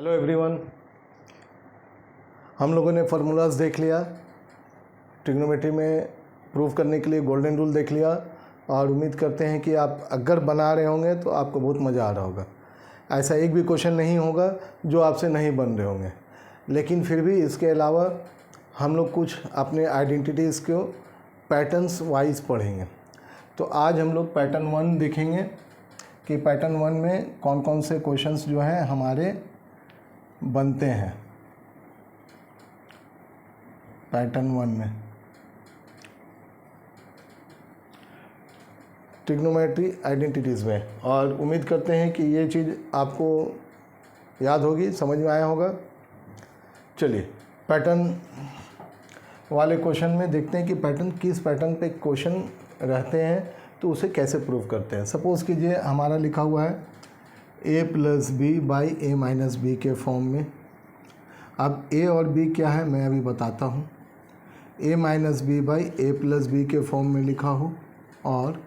Hello everyone, हम लोगों ने फार्मूलाज देख लिया, ट्रिग्नोमेट्री में प्रूव करने के लिए गोल्डन रूल देख लिया और उम्मीद करते हैं कि आप अगर बना रहे होंगे तो आपको बहुत मज़ा आ रहा होगा। ऐसा एक भी क्वेश्चन नहीं होगा जो आपसे नहीं बन रहे होंगे, लेकिन फिर भी इसके अलावा हम लोग कुछ अपने आइडेंटिटीज़ को पैटर्न्स वाइज पढ़ेंगे। तो आज हम लोग पैटर्न 1 देखेंगे कि पैटर्न 1 में कौन कौन से क्वेश्चंस जो हैं हमारे बनते हैं पैटर्न 1 में। ट्रिग्नोमेट्री आइडेंटिटीज़ में, और उम्मीद करते हैं कि ये चीज़ आपको याद होगी, समझ में आया होगा। चलिए पैटर्न वाले क्वेश्चन में देखते हैं कि पैटर्न किस पैटर्न पे क्वेश्चन रहते हैं तो उसे कैसे प्रूव करते हैं। सपोज़ कीजिए हमारा लिखा हुआ है a plus b by a minus b के फॉर्म में। अब a और b क्या है मैं अभी बताता हूँ। a minus b by a plus b के फॉर्म में लिखा हो और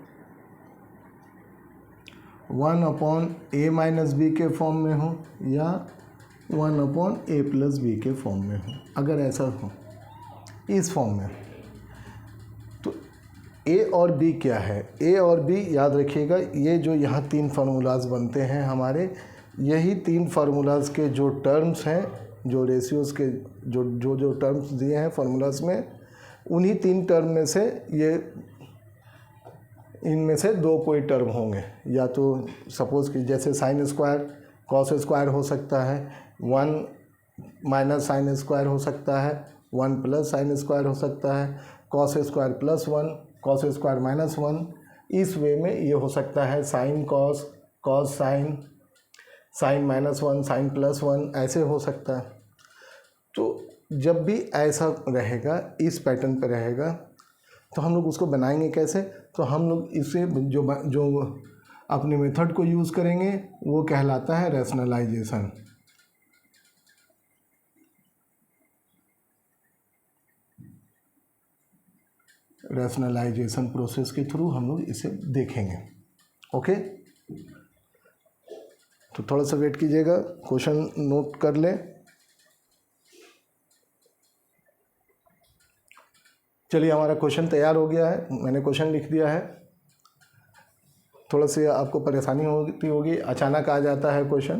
1 अपॉन ए माइनस बी के फॉर्म में हो या 1 अपॉन ए प्लस बी के फॉर्म में हो। अगर ऐसा हो इस फॉर्म में तो a और b क्या है। a और b याद रखिएगा, ये जो यहाँ 3 फार्मूलाज बनते हैं हमारे, यही 3 फार्मूलाज के जो टर्म्स हैं, जो रेशियोज़ के जो टर्म्स दिए हैं फार्मूलाज में, उन्हीं 3 टर्म में से ये इनमें से 2 कोई टर्म होंगे। या तो सपोज़ कि जैसे साइन स्क्वायर कॉस स्क्वायर हो सकता है, 1 माइनस साइन स्क्वायर हो सकता है, 1 प्लस साइन स्क्वायर हो सकता है, cos square plus 1, cos square minus 1। इस वे में ये हो सकता है sine cos, cos sine, sine minus 1, sine plus 1, ऐसे हो सकता है। तो जब भी ऐसा रहेगा, इस पैटर्न पे रहेगा, तो हम लोग उसको बनाएंगे कैसे। तो हम लोग इसे जो अपने मेथड को यूज़ करेंगे वो कहलाता है रैशनलाइजेशन। रैशनलाइजेशन प्रोसेस के थ्रू हम लोग इसे देखेंगे। ओके, तो थोड़ा सा वेट कीजिएगा, क्वेश्चन नोट कर लें। चलिए हमारा क्वेश्चन तैयार हो गया है, मैंने क्वेश्चन लिख दिया है। थोड़ा सी आपको परेशानी होती होगी, अचानक आ जाता है क्वेश्चन,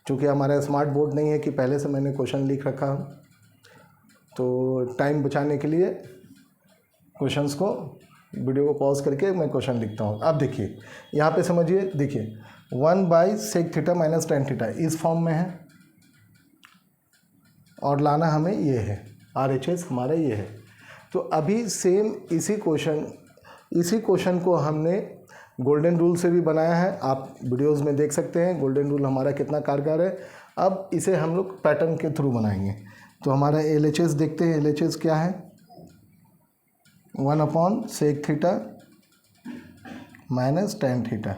क्योंकि हमारा स्मार्ट बोर्ड नहीं है कि पहले से मैंने क्वेश्चन लिख रखा हो। तो टाइम बचाने के लिए क्वेश्चंस को वीडियो को पॉज करके मैं क्वेश्चन लिखता हूँ। अब देखिए यहाँ पे समझिए, देखिए 1 by sec theta minus tan theta इस फॉर्म में है और लाना हमें ये है, RHS हमारा ये है। तो अभी सेम इसी क्वेश्चन को हमने गोल्डन रूल से भी बनाया है, आप वीडियोस में देख सकते हैं गोल्डन रूल हमारा कितना कारगर है। अब इसे हम लोग पैटर्न के थ्रू बनाएंगे। तो हमारा LHS देखते हैं, LHS क्या है, 1 upon sec theta minus tan theta.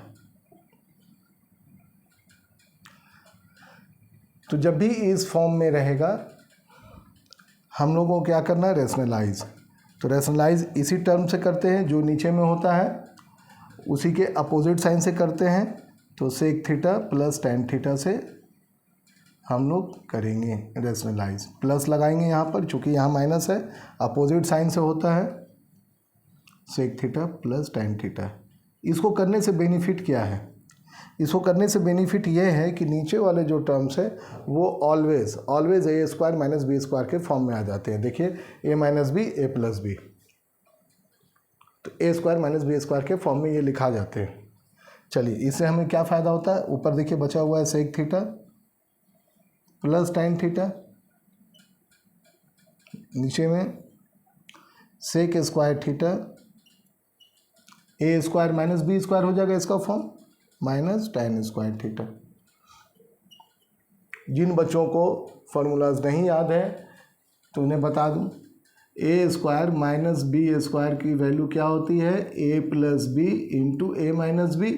तो जब भी इस फॉर्म में रहेगा हम लोगों को क्या करना है, रैशनलाइज। तो रैशनलाइज इसी टर्म से करते हैं, जो नीचे में होता है उसी के अपोजिट साइन से करते हैं। तो sec theta plus tan theta से हम लोग करेंगे रैशनलाइज। प्लस लगाएंगे यहाँ पर, चूँकि यहाँ माइनस है, अपोजिट साइन से होता है sec theta plus tan theta. इसको करने से बेनिफिट क्या है, इसको करने से बेनिफिट ये है कि नीचे वाले जो टर्म्स है वो always a square minus b square के फॉर्म में आ जाते हैं। देखिए a minus b a plus b, तो a square minus b square के फॉर्म में ये लिखा जाते हैं। चलिए इससे हमें क्या फ़ायदा होता है, ऊपर देखिए बचा हुआ है sec theta plus tan theta, नीचे में sec square theta, a square minus b square हो जाएगा इसका form, minus tan square theta. जिन बच्चों को फार्मूलाज नहीं याद है तो उन्हें बता दूं, ए स्क्वायर माइनस बी स्क्वायर की वैल्यू क्या होती है, ए प्लस बी इंटू ए माइनस बी।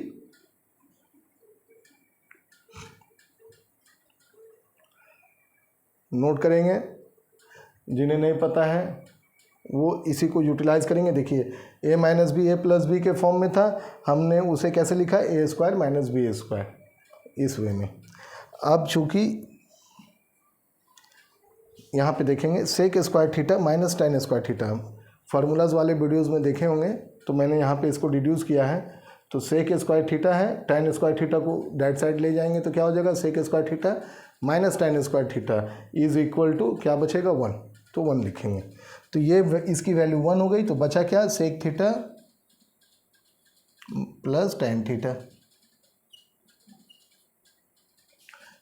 नोट करेंगे, जिन्हें नहीं पता है वो इसी को यूटिलाइज करेंगे। देखिए a minus b a plus b के फॉर्म में था, हमने उसे कैसे लिखा, a square minus b square, इस वे में। अब चूँकि यहाँ पे देखेंगे sec square theta minus tan square theta, formulas वाले वीडियोस में देखे होंगे, तो मैंने यहाँ पे इसको डिड्यूस किया है। तो सेक स्क्वायर थीटा है, टेन स्क्वायर थीटा को डेट साइड ले जाएंगे तो क्या हो जाएगा, sec square theta minus tan square theta is equal to क्या बचेगा 1, तो 1 लिखेंगे। तो ये इसकी वैल्यू 1 हो गई, तो बचा क्या, sec theta plus tan theta.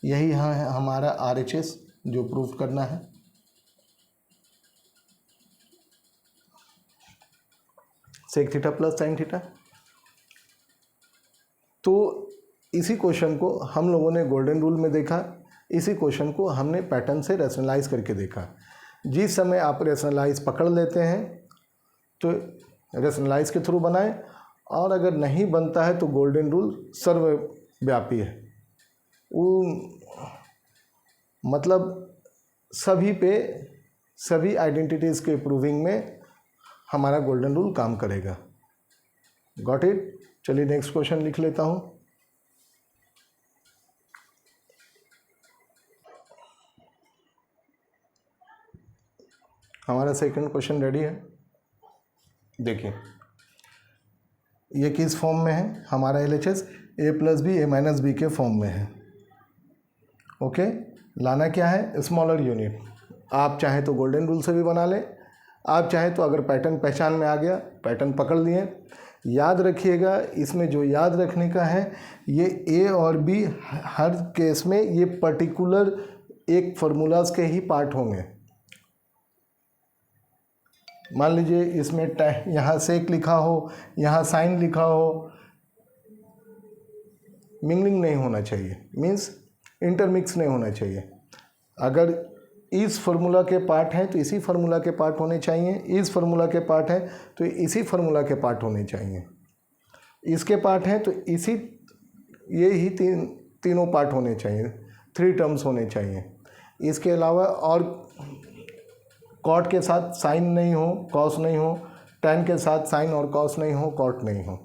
यही यहाँ है हमारा RHS जो प्रूफ करना है। Sec theta plus tan theta. तो इसी क्वेश्चन को हम लोगों ने गोल्डन रूल में देखा, इसी क्वेश्चन को हमने पैटर्न से रैशनलाइज करके देखा। जिस समय आप रैशनलाइज पकड़ लेते हैं तो रैशनलाइज के थ्रू बनाएं, और अगर नहीं बनता है तो गोल्डन रूल सर्वव्यापी है, वो मतलब सभी पे, सभी आइडेंटिटीज़ के प्रूविंग में हमारा गोल्डन रूल काम करेगा। Got it. चलिए नेक्स्ट क्वेश्चन लिख लेता हूँ। हमारा सेकंड क्वेश्चन रेडी है। देखिए ये किस फॉर्म में है, हमारा LHS a plus b a minus b के फॉर्म में है। ओके, लाना क्या है, स्मॉलर यूनिट। आप चाहे तो गोल्डन रूल से भी बना लें, आप चाहे तो अगर पैटर्न पहचान में आ गया, पैटर्न पकड़ लिए। याद रखिएगा, इसमें जो याद रखने का है, ये A और B हर केस में ये पर्टिकुलर एक फार्मूलाज के ही पार्ट होंगे। मान लीजिए इसमें यहाँ सेक लिखा हो, यहाँ साइन लिखा हो, मिंगलिंग नहीं होना चाहिए, मीन्स इंटरमिक्स नहीं होना चाहिए। अगर इस फार्मूला के पार्ट हैं तो इसी फार्मूला के पार्ट होने चाहिए, इस फार्मूला के पार्ट हैं तो इसी फार्मूला के पार्ट होने चाहिए, इसके पार्ट हैं तो इसी, ये ही तीनों पार्ट होने चाहिए, 3 टर्म्स होने चाहिए। इसके अलावा और कॉट के साथ साइन नहीं हो, कॉस नहीं हो, टैन के साथ साइन और कॉस नहीं हो, कॉट नहीं हो।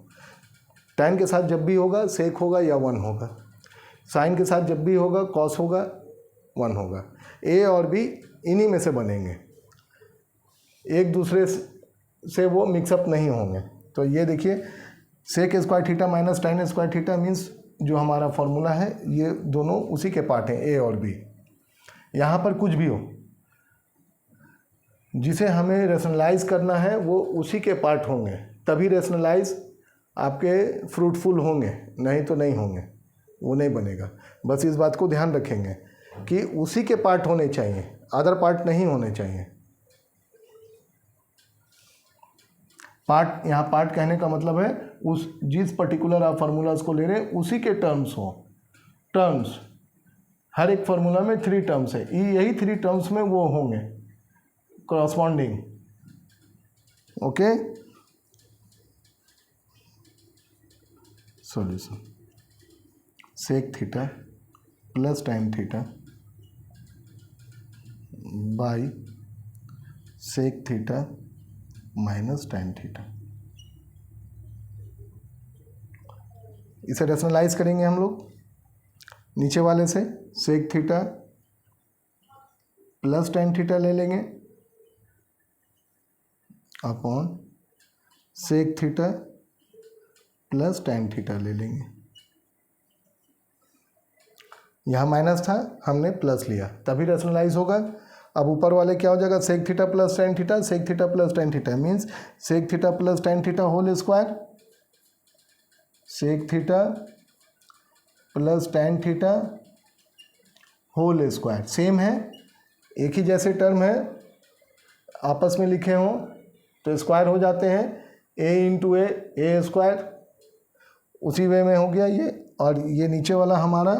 टैन के साथ जब भी होगा सेक होगा या 1 होगा, साइन के साथ जब भी होगा कॉस होगा 1 होगा। A और B इन्हीं में से बनेंगे, एक दूसरे से वो मिक्सअप नहीं होंगे। तो ये देखिए sec square theta minus tan square theta means जो हमारा फॉर्मूला है, ये दोनों उसी के पार्ट हैं, A और B। यहाँ पर कुछ भी हो जिसे हमें रैशनलाइज करना है वो उसी के पार्ट होंगे, तभी रैशनलाइज आपके फ्रूटफुल होंगे, नहीं तो नहीं होंगे, वो नहीं बनेगा। बस इस बात को ध्यान रखेंगे कि उसी के पार्ट होने चाहिए, अदर पार्ट नहीं होने चाहिए। पार्ट, यहाँ पार्ट कहने का मतलब है उस जिस पर्टिकुलर आप फार्मूलाज को ले रहे हैं उसी के टर्म्स हो। टर्म्स हर एक फार्मूला में 3 टर्म्स है, यही 3 टर्म्स में वो होंगे corresponding. Okay, solution sec theta plus tan theta by sec theta minus tan theta. इसे रैशनलाइज करेंगे हम लोग नीचे वाले से, sec theta plus tan theta ले लेंगे upon sec theta plus tan theta ले लेंगे। यहाँ माइनस था, हमने प्लस लिया, तभी रैशनलाइज होगा। अब ऊपर वाले क्या हो जाएगा, sec theta plus tan theta, sec theta plus tan theta means sec theta plus tan theta whole square, sec theta plus tan theta whole square. Same है, एक ही जैसे टर्म है, आपस में लिखे हों तो स्क्वायर हो जाते हैं, a इंटू ए स्क्वायर, उसी वे में हो गया ये। और ये नीचे वाला हमारा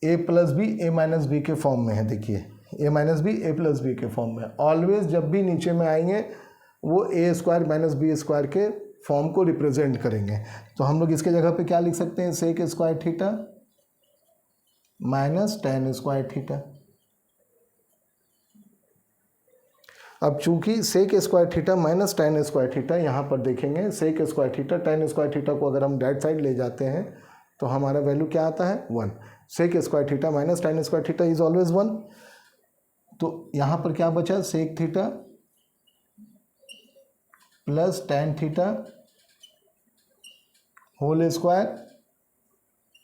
a plus b a minus b के फॉर्म में है। देखिए a minus b a plus b के फॉर्म में, ऑलवेज जब भी नीचे में आएंगे वो a square minus b square के फॉर्म को रिप्रेजेंट करेंगे। तो हम लोग इसके जगह पे क्या लिख सकते हैं, sec square theta minus tan square theta. अब चूंकि sec square theta minus tan square theta, यहाँ पर देखेंगे sec square theta tan square theta को अगर हम राइट साइड ले जाते हैं तो हमारा वैल्यू क्या आता है 1। Sec square theta minus tan square theta is always 1। तो यहाँ पर क्या बचा, sec theta plus tan theta whole square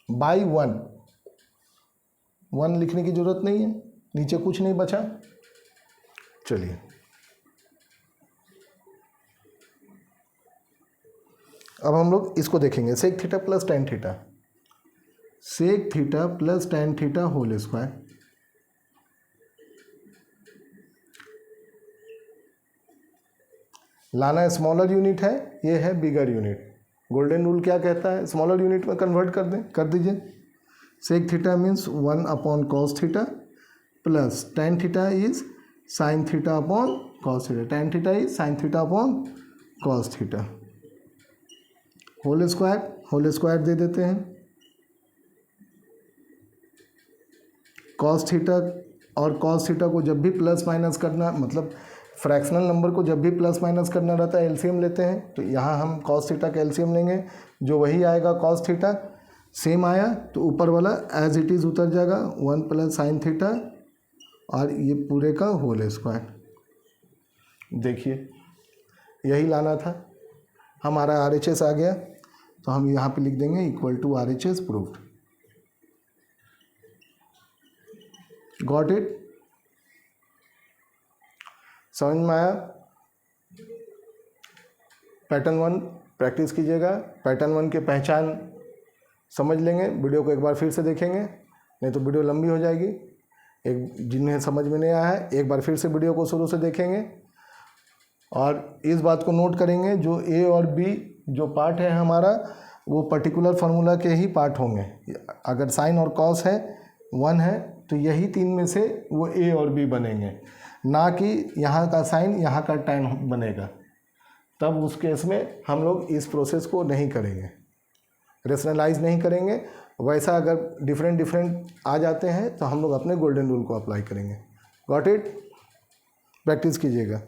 by 1 लिखने की जरूरत नहीं है, नीचे कुछ नहीं बचा। चलिए अब हम लोग इसको देखेंगे, sec theta plus tan theta, sec theta plus tan theta whole square, लाना स्मॉलर यूनिट है, ये है बिगर यूनिट। गोल्डन रूल क्या कहता है, स्मॉलर यूनिट में कन्वर्ट कर दीजिए। Sec theta means 1 upon cos theta plus tan theta is sine theta upon cos theta, tan theta is sine theta upon cos theta whole square दे देते हैं। Cos theta और कॉस थीटा को जब भी प्लस माइनस करना, मतलब fractional number को जब भी प्लस माइनस करना रहता है एलसीएम लेते हैं, तो यहाँ हम कॉस थीटा का एलसीएम लेंगे, जो वही आएगा कॉस थीटा। सेम आया तो ऊपर वाला एज इट इज़ उतर जाएगा, 1 प्लस साइन थीटा और ये पूरे का होल स्क्वायर। देखिए यही लाना था, हमारा RHS आ गया, तो हम यहाँ पे लिख देंगे equal to RHS proved. Got it, समझ में आया? पैटर्न 1 प्रैक्टिस कीजिएगा, पैटर्न 1 की पहचान समझ लेंगे, वीडियो को एक बार फिर से देखेंगे, नहीं तो वीडियो लंबी हो जाएगी। एक जिन्हें समझ में नहीं आया है एक बार फिर से वीडियो को शुरू से देखेंगे और इस बात को नोट करेंगे, जो ए और बी जो पार्ट है हमारा वो पर्टिकुलर फार्मूला के ही पार्ट होंगे। अगर साइन और कॉस है 1 है तो यही 3 में से वो ए और बी बनेंगे, ना कि यहाँ का साइन यहाँ का टैन बनेगा। तब उस केस में हम लोग इस प्रोसेस को नहीं करेंगे, रेशनलाइज नहीं करेंगे। वैसा अगर डिफरेंट आ जाते हैं तो हम लोग अपने गोल्डन रूल को अप्लाई करेंगे। गॉट इट, प्रैक्टिस कीजिएगा।